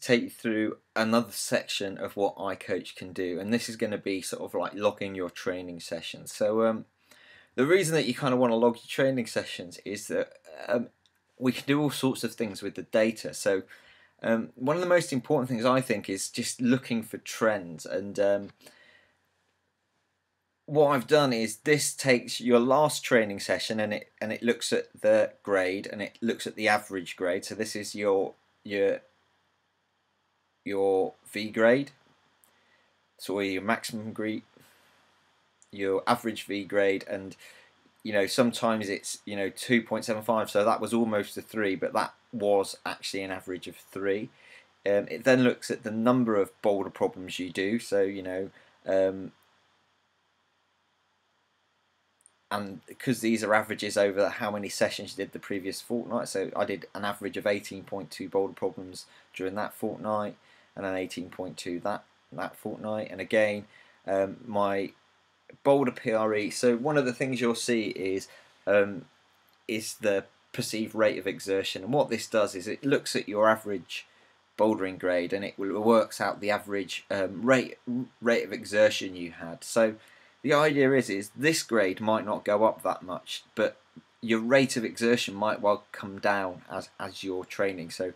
take you through another section of what iCoach can do, and this is going to be sort of like logging your training sessions. So the reason that you kind of want to log your training sessions is that we can do all sorts of things with the data. So one of the most important things I think is just looking for trends, and what I've done is this takes your last training session and it looks at the grade and it looks at the average grade. So this is your V grade, so your maximum grade, your average V grade, and sometimes it's 2.75, so that was almost a 3, but that was actually an average of 3. It then looks at the number of boulder problems you do, so and because these are averages over how many sessions you did the previous fortnight, so I did an average of 18.2 boulder problems during that fortnight, and then 18.2 that fortnight, and again my boulder PRE. So one of the things you'll see is the perceived rate of exertion, and what this does is it looks at your average bouldering grade and it works out the average rate of exertion you had. So the idea is this grade might not go up that much, but your rate of exertion might well come down as you're training. So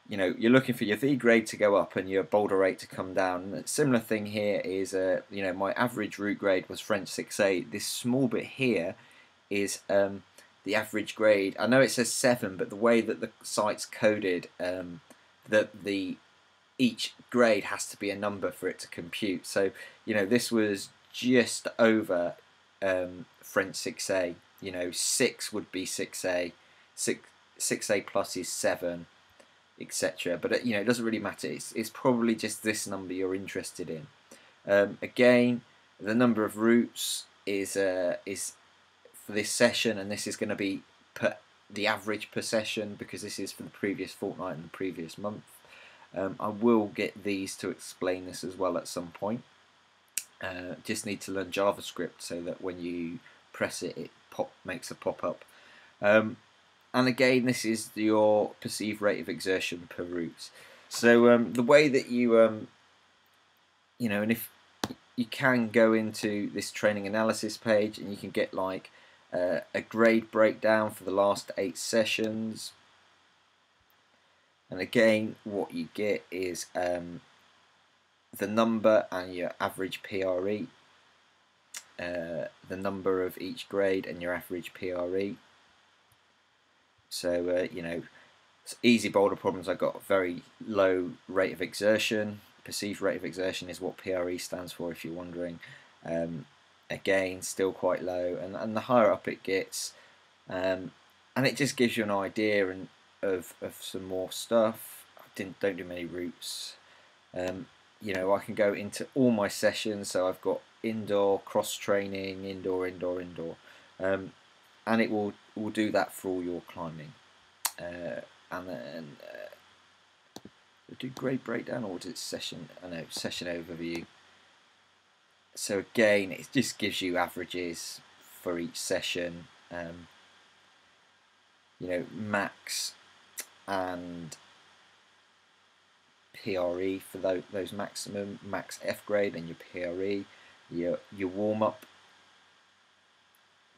you're looking for your V grade to go up and your boulder rate to come down. And a similar thing here is my average route grade was French 6A. This small bit here is the average grade. I know it says 7, but the way that the site's coded, that each grade has to be a number for it to compute. So this was just over French 6A. 6 would be 6A, 6A plus is 7, etc. But it doesn't really matter. It's probably just this number you're interested in. Again, the number of routes is for this session, and this is going to be the average per session because this is for the previous fortnight and the previous month. I will get these to explain this as well at some point. Just need to learn JavaScript so that when you press it, it makes a pop-up. And again, this is your perceived rate of exertion per route. So the way that you, and if you can go into this training analysis page and you can get like a grade breakdown for the last 8 sessions. And again, what you get is the number and your average PRE, the number of each grade and your average PRE. So easy boulder problems, I got very low rate of exertion. Perceived rate of exertion is what PRE stands for, if you're wondering. Again, still quite low, and the higher up it gets, and it just gives you an idea of some more stuff. I don't do many routes. I can go into all my sessions, so I've got indoor, cross training, indoor, and it will do that for all your climbing. And then do grade breakdown, or does it session? I know, session overview. So again, it just gives you averages for each session. Max and PRE for those maximum, max F grade and your PRE, your warm up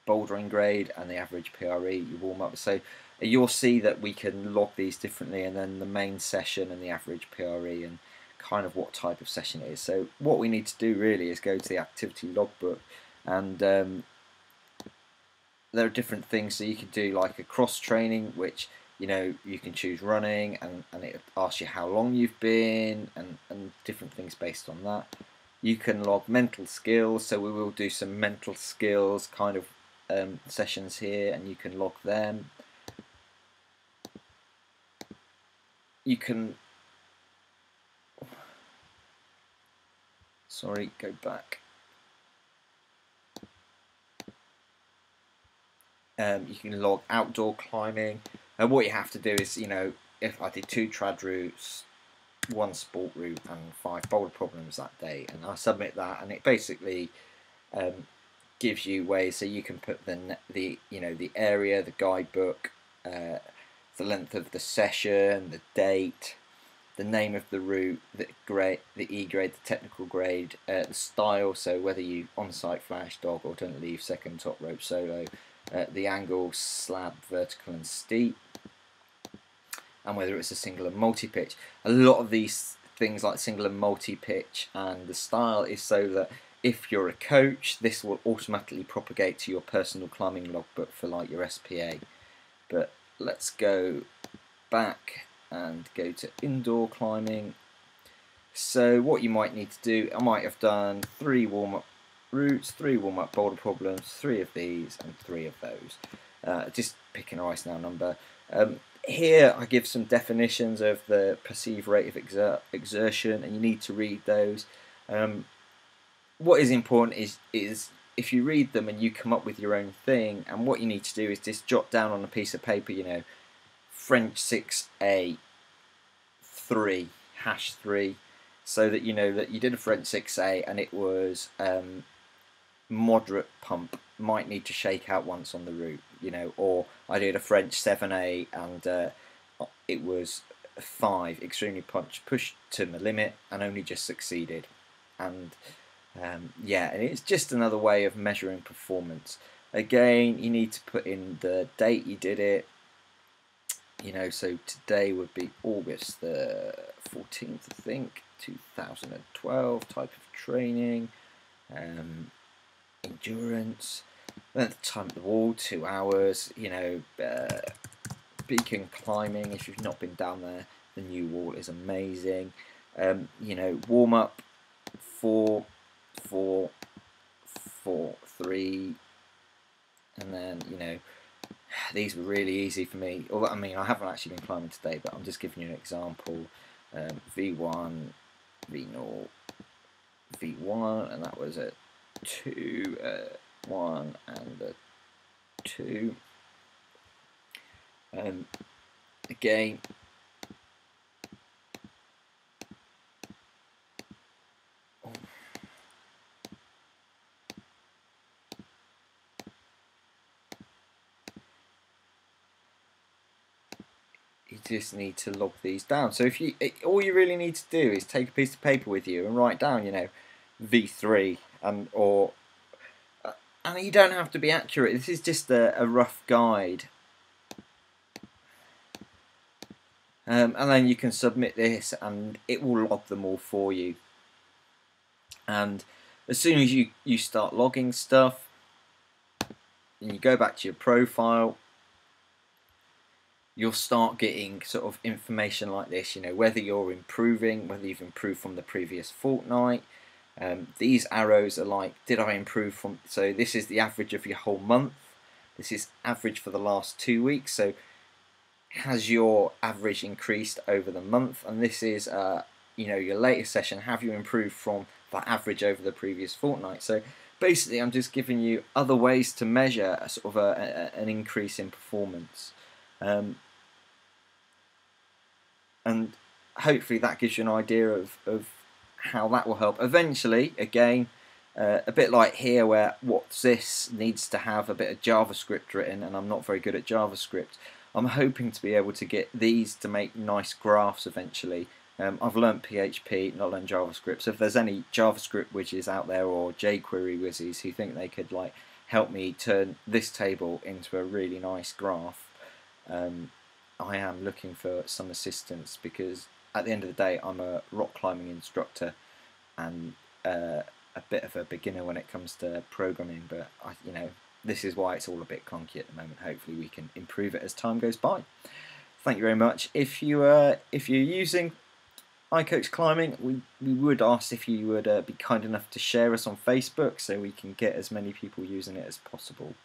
bouldering grade and the average PRE, your warm up. So you'll see that we can log these differently, and then the main session and the average PRE and kind of what type of session it is. So what we need to do really is go to the activity logbook, and there are different things. So you can do like a cross training, which you can choose running, and it asks you how long you've been and different things based on that. You can log mental skills, so we will do some mental skills kind of sessions here, and you can log them. You can go back. You can log outdoor climbing, and what you have to do is, if I did 2 trad routes, 1 sport route, and 5 boulder problems that day, and I submit that, and it basically gives you ways, so you can put the area, the guidebook, the length of the session, the date, the name of the route, the grade, the E grade, the technical grade, the style, so whether you on-site flash, dog, alternate leave, second, top rope, solo, the angle, slab, vertical and steep, and whether it's a single and multi-pitch. A lot of these things like single and multi-pitch and the style is so that if you're a coach, this will automatically propagate to your personal climbing logbook for like your SPA. But let's go back and go to indoor climbing. So what you might need to do, I might have done 3 warm-up routes, 3 warm-up boulder problems, 3 of these and 3 of those. Just picking a nice now number. Here I give some definitions of the perceived rate of exertion, and you need to read those. What is important is if you read them and you come up with your own thing, and what you need to do is just jot down on a piece of paper, you know, French 6A 3 #3, so that you know that you did a French 6A and it was moderate pump, might need to shake out once on the route, you know, or I did a French 7A and it was 5, extremely pushed to my limit and only just succeeded. And yeah, and it's just another way of measuring performance. Again, you need to put in the date you did it, you know, so today would be August the 14th, I think, 2012, type of training, endurance, then the time at the wall, 2 hours, you know, beacon climbing, if you've not been down there, the new wall is amazing, you know, warm up, 4, 4, 4, 3, and then, you know, these were really easy for me. Although, I mean, I haven't actually been climbing today, but I'm just giving you an example. V1, V0, V1, and that was a 2, 1, and a 2. Again, you just need to log these down. So if you, all you really need to do is take a piece of paper with you and write down, you know, V3 and you don't have to be accurate. This is just a rough guide. And then you can submit this and it will log them all for you. And as soon as you start logging stuff, and you go back to your profile, you'll start getting sort of information like this, you know, whether you're improving, whether you've improved from the previous fortnight. These arrows are like, did I improve from, so this is the average of your whole month. This is average for the last 2 weeks. So has your average increased over the month? And this is, you know, your latest session. Have you improved from that average over the previous fortnight? So basically, I'm just giving you other ways to measure a sort of an increase in performance, and hopefully that gives you an idea of how that will help. Eventually, again, a bit like here, where what's this needs to have a bit of JavaScript written, and I'm not very good at JavaScript. I'm hoping to be able to get these to make nice graphs eventually. I've learnt PHP, not learned JavaScript, so if there's any JavaScript whizzes out there or jQuery whizzes who think they could like help me turn this table into a really nice graph, I am looking for some assistance, because at the end of the day I'm a rock climbing instructor and a bit of a beginner when it comes to programming, but you know, this is why it's all a bit clunky at the moment. Hopefully we can improve it as time goes by. Thank you very much. If you're using iCoach Climbing, we would ask if you would be kind enough to share us on Facebook so we can get as many people using it as possible.